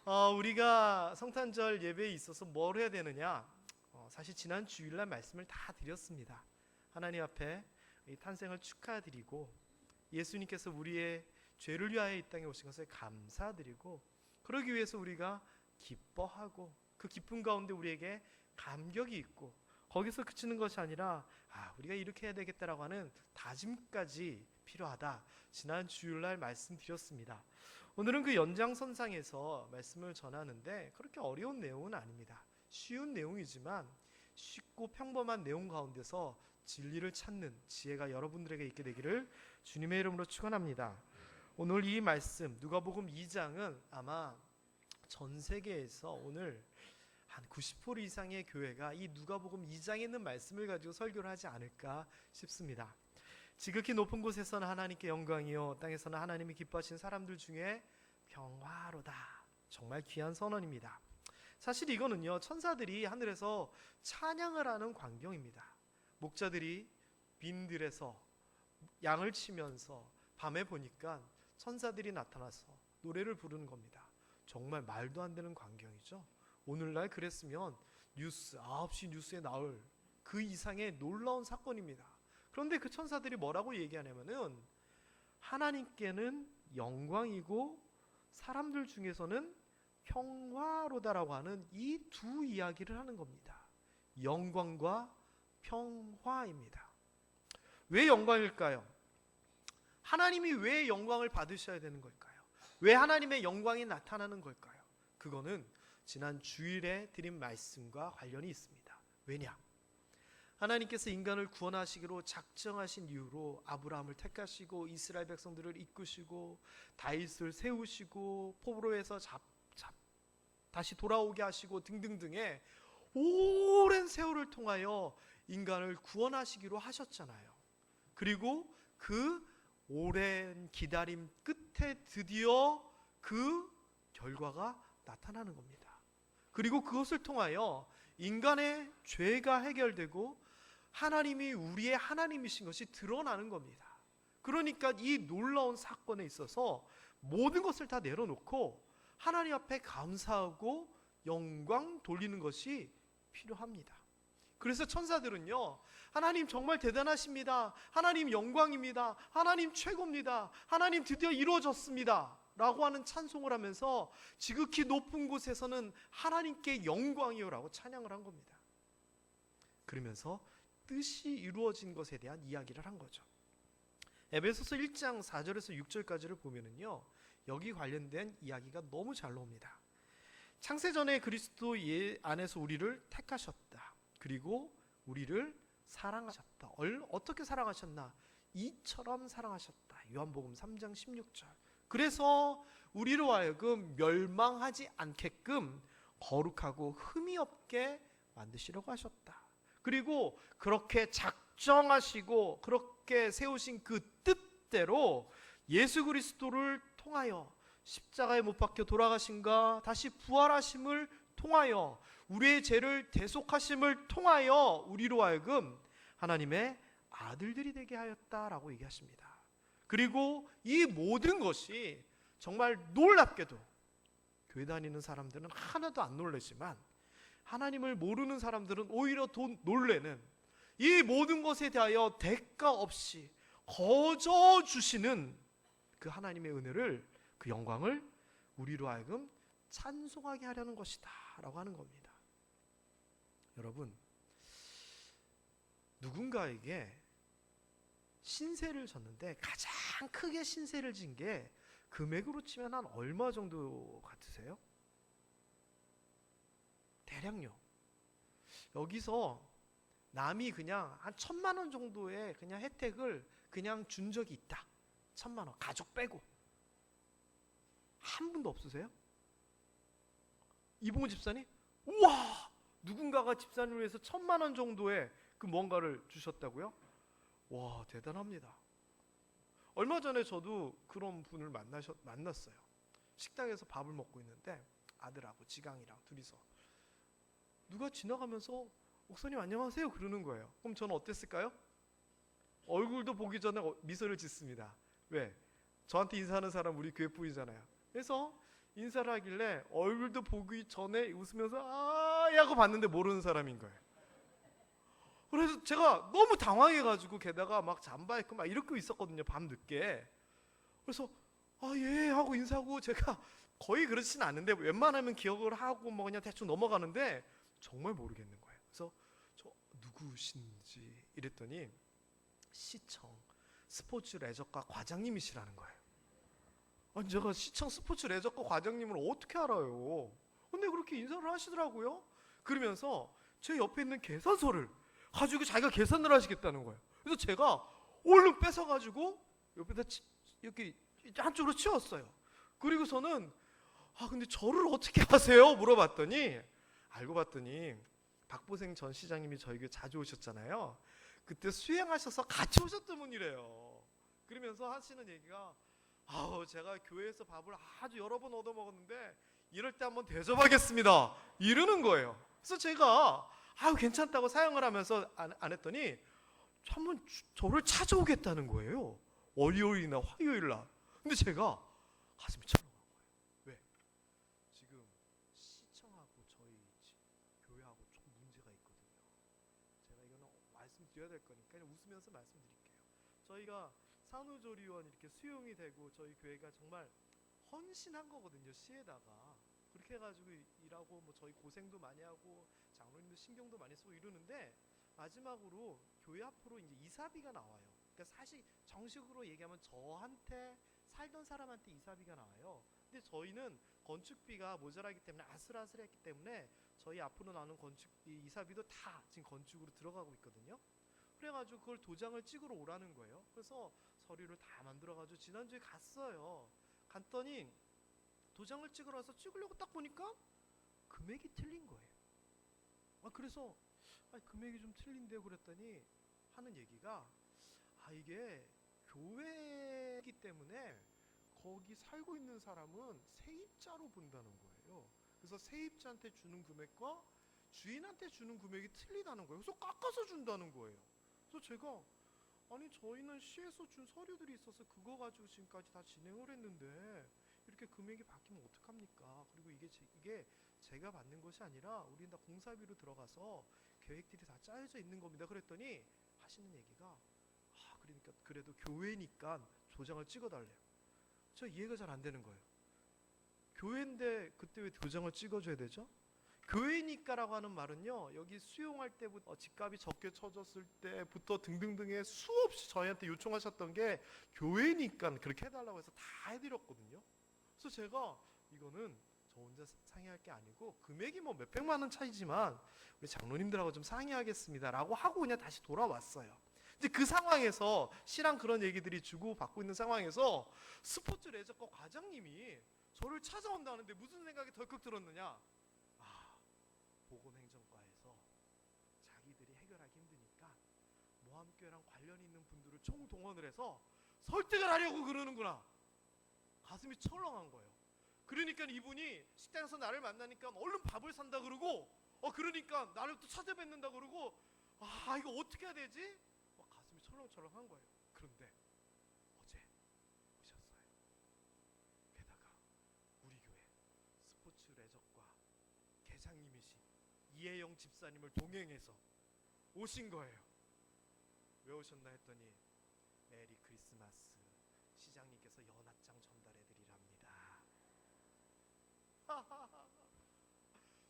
우리가 성탄절 예배에 있어서 뭘 해야 되느냐? 사실 지난 주일날 말씀을 다 드렸습니다. 하나님 앞에 이 탄생을 축하드리고 예수님께서 우리의 죄를 위하여 이 땅에 오신 것을 감사드리고 그러기 위해서 우리가 기뻐하고 그 기쁨 가운데 우리에게 감격이 있고 거기서 그치는 것이 아니라 우리가 이렇게 해야 되겠다라고 하는 다짐까지 필요하다. 지난 주일날 말씀드렸습니다. 오늘은 그 연장선상에서 말씀을 전하는데 그렇게 어려운 내용은 아닙니다. 쉬운 내용이지만 쉽고 평범한 내용 가운데서 진리를 찾는 지혜가 여러분들에게 있게 되기를 주님의 이름으로 축원합니다. 오늘 이 말씀 누가복음 2장은 아마 전 세계에서 오늘 한 90% 이상의 교회가 이 누가복음 2장에 있는 말씀을 가지고 설교를 하지 않을까 싶습니다. 지극히 높은 곳에서는 하나님께 영광이요 땅에서는 하나님이 기뻐하신 사람들 중에 평화로다. 정말 귀한 선언입니다. 사실 이거는요 천사들이 하늘에서 찬양을 하는 광경입니다. 목자들이 빈들에서 양을 치면서 밤에 보니까 천사들이 나타나서 노래를 부르는 겁니다. 정말 말도 안 되는 광경이죠. 오늘날 그랬으면 뉴스 9시 뉴스에 나올 그 이상의 놀라운 사건입니다. 그런데 그 천사들이 뭐라고 얘기하냐면은 하나님께는 영광이고 사람들 중에서는 평화로다라고 하는 이 두 이야기를 하는 겁니다. 영광과 평화입니다. 왜 영광일까요? 하나님이 왜 영광을 받으셔야 되는 걸까요? 왜 하나님의 영광이 나타나는 걸까요? 그거는 지난 주일에 드린 말씀과 관련이 있습니다. 왜냐? 하나님께서 인간을 구원하시기로 작정하신 이유로 아브라함을 택하시고 이스라엘 백성들을 이끄시고 다윗을 세우시고 포로에서 다시 돌아오게 하시고 등등등의 오랜 세월을 통하여 인간을 구원하시기로 하셨잖아요. 그리고 그 오랜 기다림 끝에 드디어 그 결과가 나타나는 겁니다. 그리고 그것을 통하여 인간의 죄가 해결되고 하나님이 우리의 하나님이신 것이 드러나는 겁니다. 그러니까 이 놀라운 사건에 있어서 모든 것을 다 내려놓고 하나님 앞에 감사하고 영광 돌리는 것이 필요합니다. 그래서 천사들은요 하나님 정말 대단하십니다. 하나님 영광입니다. 하나님 최고입니다. 하나님 드디어 이루어졌습니다 라고 하는 찬송을 하면서 지극히 높은 곳에서는 하나님께 영광이요 라고 찬양을 한 겁니다. 그러면서 뜻이 이루어진 것에 대한 이야기를 한 거죠. 에베소서 1장 4절에서 6절까지를 보면은요 여기 관련된 이야기가 너무 잘 나옵니다. 창세전에 그리스도 안에서 우리를 택하셨다. 그리고 우리를 사랑하셨다. 어떻게 사랑하셨나? 이처럼 사랑하셨다. 요한복음 3장 16절. 그래서 우리로 하여금 멸망하지 않게끔 거룩하고 흠이 없게 만드시려고 하셨다. 그리고 그렇게 작정하시고 그렇게 세우신 그 뜻대로 예수 그리스도를 통하여 십자가에 못 박혀 돌아가심과 다시 부활하심을 통하여 우리의 죄를 대속하심을 통하여 우리로 하여금 하나님의 아들들이 되게 하였다라고 얘기하십니다. 그리고 이 모든 것이 정말 놀랍게도 교회 다니는 사람들은 하나도 안 놀라지만 하나님을 모르는 사람들은 오히려 더 놀래는 이 모든 것에 대하여 대가 없이 거저 주시는 그 하나님의 은혜를 그 영광을 우리로 하여금 찬송하게 하려는 것이다 라고 하는 겁니다. 여러분 누군가에게 신세를 졌는데 가장 크게 신세를 진 게 금액으로 치면 한 얼마 정도 같으세요? 대략요. 여기서 남이 그냥 한 1,000만 원 정도의 그냥 혜택을 그냥 준 적이 있다. 1,000만 원 가족 빼고 한 분도 없으세요? 이봉훈 집사님? 우와! 누군가가 집사님을 위해서 1,000만 원 정도의 그 뭔가를 주셨다고요? 와 대단합니다. 얼마 전에 저도 그런 분을 만났어요. 식당에서 밥을 먹고 있는데 아들하고 지강이랑 둘이서 누가 지나가면서 목사님 안녕하세요 그러는 거예요. 그럼 저는 어땠을까요? 얼굴도 보기 전에 미소를 짓습니다. 왜? 저한테 인사하는 사람 우리 교회 뿌이잖아요. 그래서 인사를 하길래 얼굴도 보기 전에 웃으면서 아 하고 봤는데 모르는 사람인 거예요. 그래서 제가 너무 당황해가지고 게다가 막 잠바 입고 막 이러고 있었거든요, 밤늦게. 그래서 아 예 하고 인사하고 제가 거의 그렇진 않은데 웬만하면 기억을 하고 뭐 그냥 대충 넘어가는데 정말 모르겠는 거예요. 그래서 저 누구신지 이랬더니 시청 스포츠 레저과 과장님이시라는 거예요. 아니 제가 시청 스포츠 레저과 과장님을 어떻게 알아요? 근데 그렇게 인사를 하시더라고요. 그러면서 제 옆에 있는 계산서를 가지고 자기가 계산을 하시겠다는 거예요. 그래서 제가 얼른 뺏어가지고 옆에다 이렇게 한쪽으로 치웠어요. 그리고서는 아 근데 저를 어떻게 아세요? 물어봤더니 알고 봤더니 박보생 전 시장님이 저희 교회 자주 오셨잖아요. 그때 수행하셔서 같이 오셨던 분이래요. 그러면서 하시는 얘기가 아우 제가 교회에서 밥을 아주 여러 번 얻어 먹었는데 이럴 때 한번 대접하겠습니다 이러는 거예요. 그래서 제가 아우 괜찮다고 사용을 하면서 안 했더니 한번 저를 찾아오겠다는 거예요. 월요일이나 화요일날. 근데 제가 가슴이 철렁한 거예요. 왜? 지금 시청하고 저희 교회하고 좀 문제가 있거든요. 제가 이거는 말씀드려야 될 거니까 웃으면서 말씀드릴게요. 저희가 산후조리원 이렇게 수용이 되고 저희 교회가 정말 헌신한 거거든요, 시에다가. 그렇게 해가지고 일하고 뭐 저희 고생도 많이 하고 장로님도 신경도 많이 쓰고 이러는데 마지막으로 교회 앞으로 이제 이사비가 나와요. 그러니까 사실 정식으로 얘기하면 저한테 살던 사람한테 이사비가 나와요. 근데 저희는 건축비가 모자라기 때문에 아슬아슬했기 때문에 저희 앞으로 나오는 건축비 이사비도 다 지금 건축으로 들어가고 있거든요. 그래가지고 그걸 도장을 찍으러 오라는 거예요. 그래서 서류를 다 만들어가지고 지난주에 갔어요. 갔더니 도장을 찍으러 와서 찍으려고 딱 보니까 금액이 틀린 거예요. 그래서 금액이 좀 틀린데요 그랬더니 하는 얘기가 이게 교회이기 때문에 거기 살고 있는 사람은 세입자로 본다는 거예요. 그래서 세입자한테 주는 금액과 주인한테 주는 금액이 틀리다는 거예요. 그래서 깎아서 준다는 거예요. 그래서 제가 아니 저희는 시에서 준 서류들이 있어서 그거 가지고 지금까지 다 진행을 했는데 이렇게 금액이 바뀌면 어떡합니까? 그리고 이게 제가 받는 것이 아니라 우리는 다 공사비로 들어가서 계획들이 다 짜여져 있는 겁니다. 그랬더니 하시는 얘기가 그러니까 그래도 교회니까 도장을 찍어달래요. 저 이해가 잘 안 되는 거예요. 교회인데 그때 왜 도장을 찍어줘야 되죠? 교회니까라고 하는 말은요, 여기 수용할 때부터 집값이 적게 쳐졌을 때부터 등등등의 수없이 저희한테 요청하셨던 게 교회니까 그렇게 해달라고 해서 다 해드렸거든요. 그래서 제가 이거는 저 혼자 상의할 게 아니고 금액이 뭐 몇백만 원 차이지만 우리 장로님들하고 좀 상의하겠습니다 라고 하고 그냥 다시 돌아왔어요. 이제 그 상황에서 시랑 그런 얘기들이 주고받고 있는 상황에서 스포츠 레저과 과장님이 저를 찾아온다는데 무슨 생각이 덜컥 들었느냐, 보건행정과에서 자기들이 해결하기 힘드니까 모함교회랑 관련 있는 분들을 총동원을 해서 설득을 하려고 그러는구나. 가슴이 철렁한 거예요. 그러니까 이분이 식당에서 나를 만나니까 얼른 밥을 산다 그러고 그러니까 나를 또 찾아뵙는다 그러고 이거 어떻게 해야 되지? 가슴이 철렁철렁한 거예요. 그런데 어제 오셨어요. 게다가 우리 교회 스포츠 레저과 계장님이신 이혜영 집사님을 동행해서 오신 거예요. 왜 오셨나 했더니 메리 크리스마스, 시장님께서 연합장 전달해드리랍니다.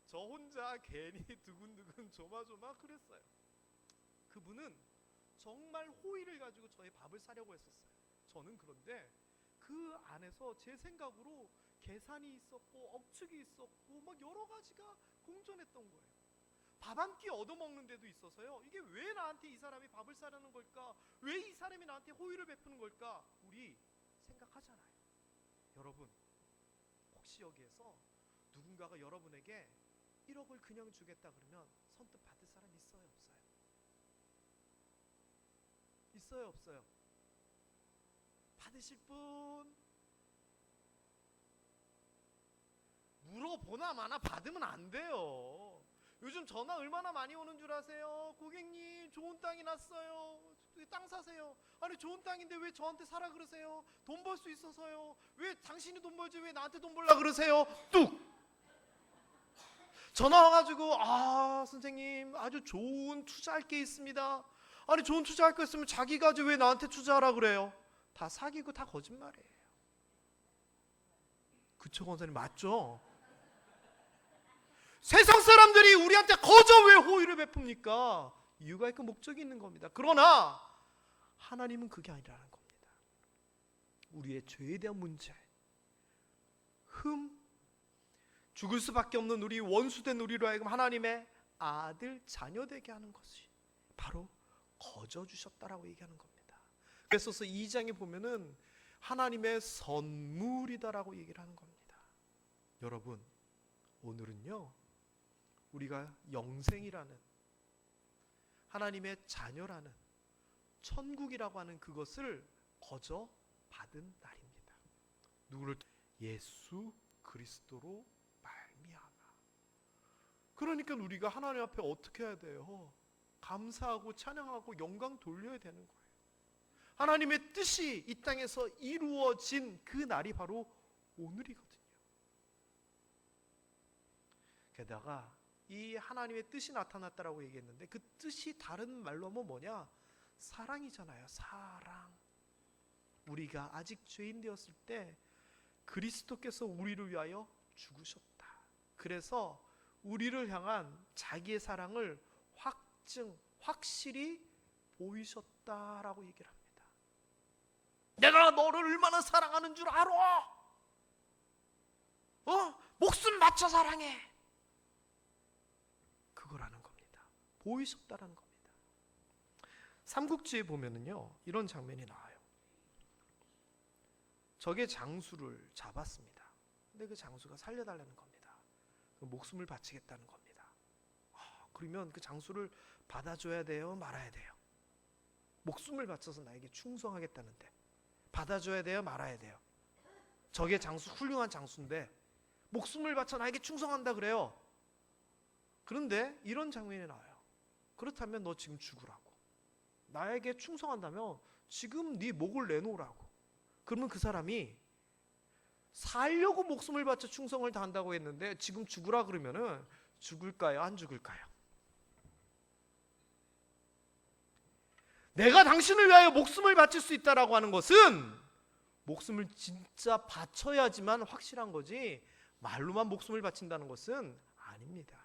저 혼자 괜히 두근두근 조마조마 그랬어요. 그분은 정말 호의를 가지고 저의 밥을 사려고 했었어요. 저는 그런데 그 안에서 제 생각으로 계산이 있었고 억측이 있었고 막 여러 가지가 공존했던 거예요. 밥 한 끼 얻어먹는 데도 있어서요, 이게 왜 나한테 이 사람이 밥을 사려는 걸까? 왜 이 사람이 나한테 호의를 베푸는 걸까? 우리 생각하잖아요. 여러분, 혹시 여기에서 누군가가 여러분에게 1억을 그냥 주겠다 그러면 선뜻 받을 사람 있어요, 없어요? 있어요, 없어요? 받으실 분? 물어보나 마나 받으면 안 돼요. 요즘 전화 얼마나 많이 오는 줄 아세요? 고객님 좋은 땅이 났어요. 땅 사세요. 아니 좋은 땅인데 왜 저한테 사라 그러세요? 돈 벌 수 있어서요. 왜 당신이 돈 벌지 왜 나한테 돈 벌라 그러세요? 뚝! 전화 와가지고 선생님 아주 좋은 투자할 게 있습니다. 아니 좋은 투자할 거 있으면 자기가 하지 왜 나한테 투자하라 그래요? 다 사기고 다 거짓말이에요. 그쵸 권사님 맞죠? 세상 사람들이 우리한테 거저 왜 호의를 베풉니까? 이유가 있고 목적이 있는 겁니다. 그러나 하나님은 그게 아니라는 겁니다. 우리의 죄에 대한 문제, 죽을 수밖에 없는 우리 원수된 우리로 하여금 하나님의 아들 자녀 되게 하는 것이 바로 거저 주셨다라고 얘기하는 겁니다. 그래서 2장에 보면은 하나님의 선물이다라고 얘기를 하는 겁니다. 여러분 오늘은요 우리가 영생이라는 하나님의 자녀라는 천국이라고 하는 그것을 거저 받은 날입니다. 누구를? 예수 그리스도로 말미암아. 그러니까 우리가 하나님 앞에 어떻게 해야 돼요? 감사하고 찬양하고 영광 돌려야 되는 거예요. 하나님의 뜻이 이 땅에서 이루어진 그 날이 바로 오늘이거든요. 게다가 이 하나님의 뜻이 나타났다라고 얘기했는데 그 뜻이 다른 말로 하면 뭐냐? 사랑이잖아요. 사랑. 우리가 아직 죄인 되었을 때 그리스도께서 우리를 위하여 죽으셨다. 그래서 우리를 향한 자기의 사랑을 확실히 보이셨다라고 얘기를 합니다. 내가 너를 얼마나 사랑하는 줄 알아? 목숨 바쳐 사랑해. 그거라는 겁니다. 보이셨다라는 겁니다. 삼국지에 보면은요 이런 장면이 나와요. 적의 장수를 잡았습니다. 근데 그 장수가 살려달라는 겁니다. 목숨을 바치겠다는 겁니다. 그러면 그 장수를 받아줘야 돼요? 말아야 돼요? 목숨을 바쳐서 나에게 충성하겠다는데 받아줘야 돼요? 말아야 돼요? 적의 장수 훌륭한 장수인데 목숨을 바쳐 나에게 충성한다 그래요. 그런데 이런 장면이 나와요. 그렇다면 너 지금 죽으라고. 나에게 충성한다면 지금 네 목을 내놓으라고. 그러면 그 사람이 살려고 목숨을 바쳐 충성을 다한다고 했는데 지금 죽으라 그러면은 죽을까요? 안 죽을까요? 내가 당신을 위하여 목숨을 바칠 수 있다라고 하는 것은 목숨을 진짜 바쳐야지만 확실한 거지 말로만 목숨을 바친다는 것은 아닙니다.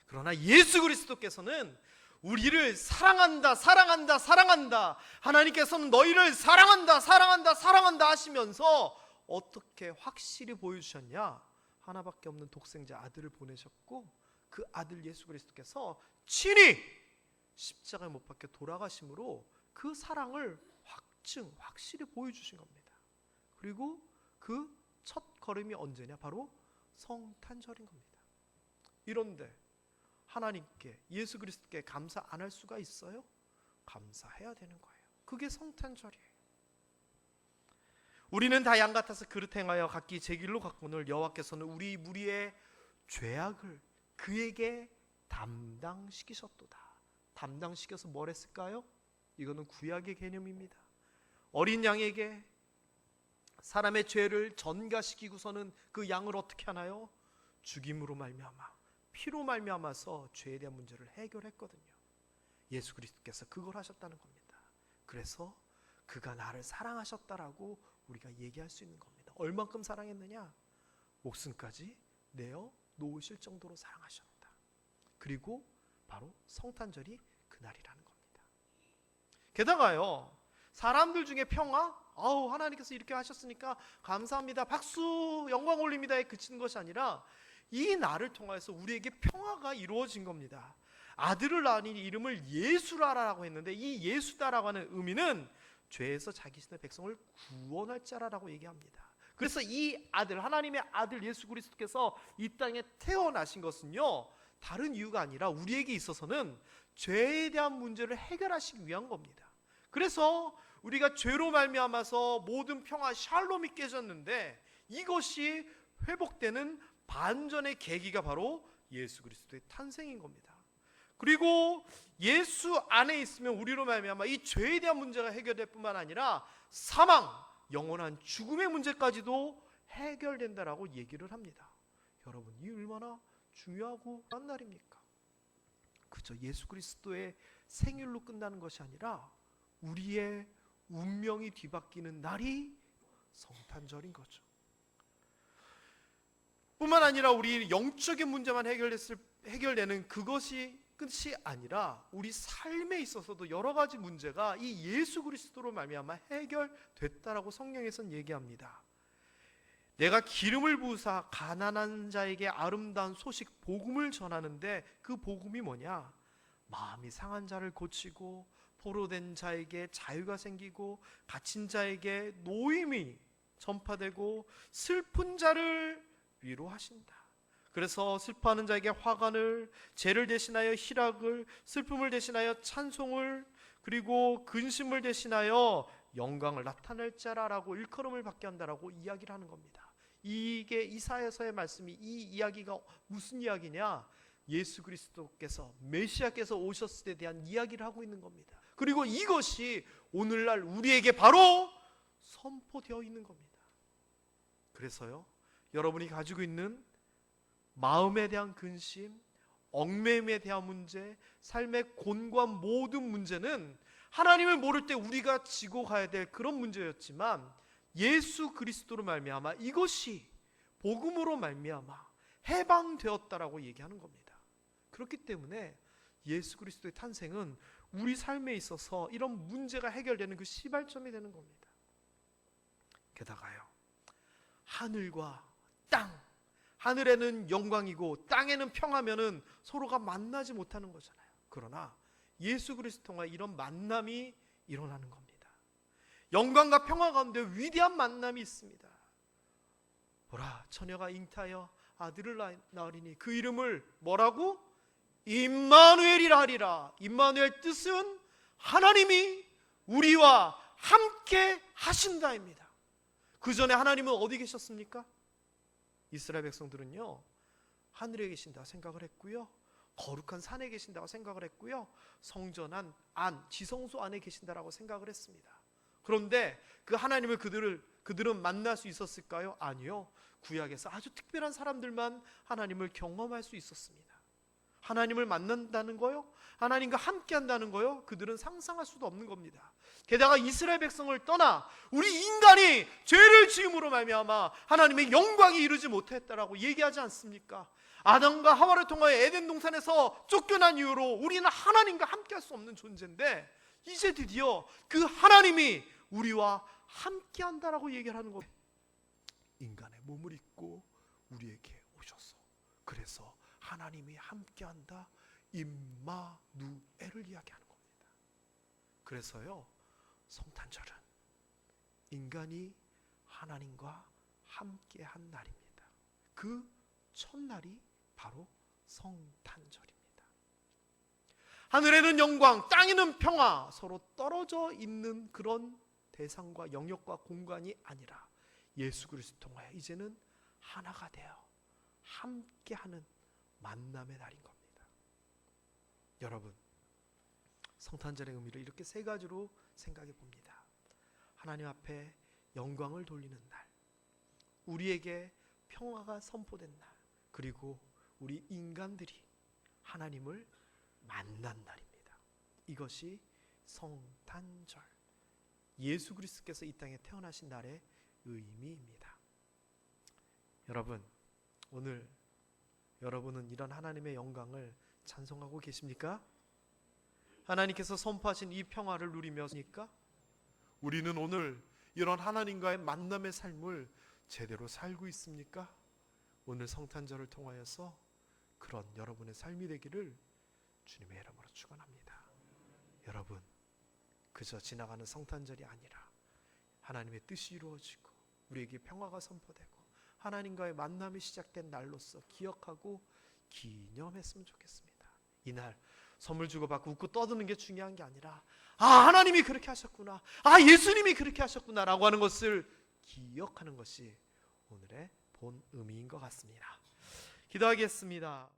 그러나 예수 그리스도께서는 우리를 사랑한다 사랑한다 사랑한다, 하나님께서는 너희를 사랑한다 사랑한다 사랑한다 하시면서 어떻게 확실히 보여주셨냐? 하나밖에 없는 독생자 아들을 보내셨고 그 아들 예수 그리스도께서 친히 십자가에 못 박혀 돌아가심으로 그 사랑을 확실히 보여주신 겁니다. 그리고 그 첫 걸음이 언제냐? 바로 성탄절인 겁니다. 이런데 하나님께 예수 그리스도께 감사 안 할 수가 있어요? 감사해야 되는 거예요. 그게 성탄절이에요. 우리는 다 양 같아서 그릇 행하여 각기 제 길로 갔거늘 여호와께서는 우리 무리의 죄악을 그에게 담당시키셨도다. 담당시켜서 뭘 했을까요? 이거는 구약의 개념입니다. 어린 양에게 사람의 죄를 전가시키고서는 그 양을 어떻게 하나요? 죽임으로 말미암아 피로 말미암아서 죄에 대한 문제를 해결했거든요. 예수 그리스도께서 그걸 하셨다는 겁니다. 그래서 그가 나를 사랑하셨다라고 우리가 얘기할 수 있는 겁니다. 얼만큼 사랑했느냐? 목숨까지 내어 놓으실 정도로 사랑하셨다. 그리고 바로 성탄절이 그날이라는 겁니다. 게다가요 사람들 중에 평화? 하나님께서 이렇게 하셨으니까 감사합니다 박수 영광 올립니다에 그치는 것이 아니라 이 날을 통해서 우리에게 평화가 이루어진 겁니다. 아들을 낳으니 이름을 예수라라고 했는데 이 예수다라고 하는 의미는 죄에서 자기 신의 백성을 구원할 자라라고 얘기합니다. 그래서 이 아들 하나님의 아들 예수 그리스도께서 이 땅에 태어나신 것은요 다른 이유가 아니라 우리에게 있어서는 죄에 대한 문제를 해결하시기 위한 겁니다. 그래서 우리가 죄로 말미암아서 모든 평화 샬롬이 깨졌는데 이것이 회복되는 반전의 계기가 바로 예수 그리스도의 탄생인 겁니다. 그리고 예수 안에 있으면 우리로 말미암아 이 죄에 대한 문제가 해결될 뿐만 아니라 사망, 영원한 죽음의 문제까지도 해결된다라고 얘기를 합니다. 여러분, 이 얼마나 중요하고 한 날입니까? 그저 예수 그리스도의 생일로 끝나는 것이 아니라 우리의 운명이 뒤바뀌는 날이 성탄절인 거죠. 뿐만 아니라 우리 영적인 문제만 해결되는 그것이 끝이 아니라 우리 삶에 있어서도 여러 가지 문제가 이 예수 그리스도로 말미암아 해결됐다라고 성경에서는 얘기합니다. 내가 기름을 부으사 가난한 자에게 아름다운 소식 복음을 전하는데 그 복음이 뭐냐? 마음이 상한 자를 고치고 포로된 자에게 자유가 생기고 갇힌 자에게 노임이 전파되고 슬픈 자를 위로하신다. 그래서 슬퍼하는 자에게 화관을, 죄를 대신하여 희락을, 슬픔을 대신하여 찬송을, 그리고 근심을 대신하여 영광을 나타낼 자라라고 일컬음을 받게 한다라고 이야기를 하는 겁니다. 이게 이사야서의 말씀이, 이 이야기가 무슨 이야기냐? 예수 그리스도께서, 메시아께서 오셨을 때 대한 이야기를 하고 있는 겁니다. 그리고 이것이 오늘날 우리에게 바로 선포되어 있는 겁니다. 그래서요, 여러분이 가지고 있는 마음에 대한 근심, 얽매임에 대한 문제, 삶의 곤고한 모든 문제는 하나님을 모를 때 우리가 지고 가야 될 그런 문제였지만 예수 그리스도로 말미암아 이것이 복음으로 말미암아 해방되었다라고 얘기하는 겁니다. 그렇기 때문에 예수 그리스도의 탄생은 우리 삶에 있어서 이런 문제가 해결되는 그 시발점이 되는 겁니다. 게다가요, 하늘과 땅, 하늘에는 영광이고 땅에는 평화면은 서로가 만나지 못하는 거잖아요. 그러나 예수 그리스도 통해 이런 만남이 일어나는 겁니다. 영광과 평화 가운데 위대한 만남이 있습니다. 보라, 처녀가 잉타하여 아들을 낳으리니 그 이름을 뭐라고? 임마누엘이라 하리라. 임마누엘 뜻은 하나님이 우리와 함께 하신다입니다. 그 전에 하나님은 어디 계셨습니까? 이스라엘 백성들은요, 하늘에 계신다고 생각을 했고요, 거룩한 산에 계신다고 생각을 했고요, 성전한 안, 지성소 안에 계신다라고 생각을 했습니다. 그런데 그 하나님을 그들은 만날 수 있었을까요? 아니요. 구약에서 아주 특별한 사람들만 하나님을 경험할 수 있었습니다. 하나님을 만난다는 거요, 하나님과 함께 한다는 거요, 그들은 상상할 수도 없는 겁니다. 게다가 이스라엘 백성을 떠나 우리 인간이 죄를 지음으로 말미암아 하나님의 영광이 이루지 못했다라고 얘기하지 않습니까? 아담과 하와를 통하여 에덴 동산에서 쫓겨난 이후로 우리는 하나님과 함께 할 수 없는 존재인데 이제 드디어 그 하나님이 우리와 함께 한다라고 얘기를 하는 겁니다. 인간의 몸을 입고 우리에게 오셔서, 그래서 하나님이 함께 한다, 임마누엘을 이야기하는 겁니다. 그래서요, 성탄절은 인간이 하나님과 함께한 날입니다. 그 첫날이 바로 성탄절입니다. 하늘에는 영광, 땅에는 평화, 서로 떨어져 있는 그런 대상과 영역과 공간이 아니라 예수 그리스도 통하여 이제는 하나가 되어 함께하는 만남의 날인 겁니다. 여러분, 성탄절의 의미를 이렇게 세 가지로 생각해 봅니다. 하나님 앞에 영광을 돌리는 날, 우리에게 평화가 선포된 날, 그리고 우리 인간들이 하나님을 만난 날입니다. 이것이 성탄절, 예수 그리스도께서 이 땅에 태어나신 날의 의미입니다. 여러분, 오늘 여러분은 이런 하나님의 영광을 찬송하고 계십니까? 하나님께서 선포하신 이 평화를 누리며니까? 우리는 오늘 이런 하나님과의 만남의 삶을 제대로 살고 있습니까? 오늘 성탄절을 통하여서 그런 여러분의 삶이 되기를 주님의 이름으로 축원합니다. 여러분, 그저 지나가는 성탄절이 아니라 하나님의 뜻이 이루어지고 우리에게 평화가 선포되고 하나님과의 만남이 시작된 날로서 기억하고 기념했으면 좋겠습니다. 이날 선물 주고받고 웃고 떠드는 게 중요한 게 아니라 하나님이 그렇게 하셨구나, 예수님이 그렇게 하셨구나 라고 하는 것을 기억하는 것이 오늘의 본 의미인 것 같습니다. 기도하겠습니다.